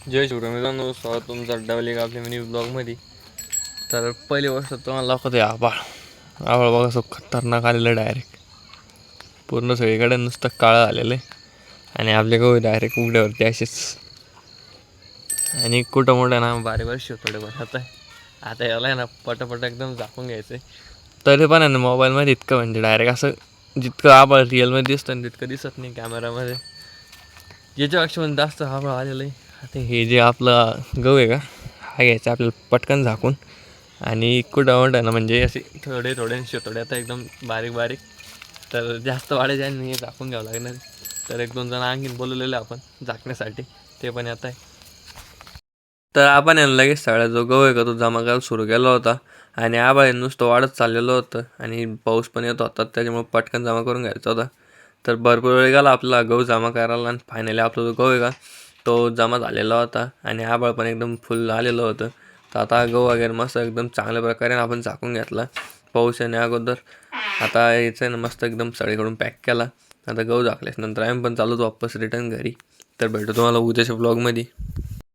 जय शिवराम मित्रांनो, स्वागत तुमचं डावले आपल्या मिनी ब्लॉगमध्ये. तर पहिली गोष्ट तुम्हाला दाखवते आभाळ. आभाळ बघा, असं खतरनाक आलेलं डायरेक्ट. पूर्ण सगळीकडे नुसतं काळं आलेलं आहे आणि आपले गहू डायरेक्ट उघड्यावरती असेच. आणि कुठं मोठं ना बारीक वर्षी थोडे बनत आहे. आता याला आहे ना पटापट एकदम झाकून घ्यायचं आहे. तरी पण आहे ना मोबाईलमध्ये इतकं म्हणजे डायरेक्ट असं जितकं आभाळ रिअलमध्ये दिसतं ना तितकं दिसत नाही कॅमेरामध्ये. याच्यापेक्षा पण जास्त आभाळ आलेलं आहे. आता हे जे आपलं गहू आहे का, हा घ्यायचा आपल्याला पटकन झाकून. आणि कुठं म्हणतं ना म्हणजे असे थोडे थोडे शेतोडे आता एकदम बारीक बारीक. तर जास्त वाढायचे आणि हे झाकून घ्यावं लागणार. तर एक दोन जण आणखीन बोलवलेलं आपण झाकण्यासाठी, ते पण येत आहे. तर आपण याला लगेच सगळ्या जो गहू आहे का तो जमा करायला सुरू केला होता. आणि आभाळ नुसतं वाढत चाललेलं होतं आणि पाऊस पण येत होता, त्याच्यामुळे पटकन जमा करून घ्यायचा होता. तर भरपूर वेळ गेला आपला गहू जमा करायला आणि फायनली आपला जो गहू आहे का तो जमा झालेला होता आणि आभाळ पण एकदम फुल आलेलं होतं. तर आता गहू वगैरे मस्त एकदम चांगल्या प्रकारे आपण झाकून घेतला पाऊस येण्या अगोदर. आता याचं ना मस्त एकदम सगळीकडून पॅक केला. आता गहू झाकल्यास नंतर आम्ही पण चालूच वापस रिटर्न घरी. तर भेटू तुम्हाला उद्याच्या ब्लॉगमध्ये.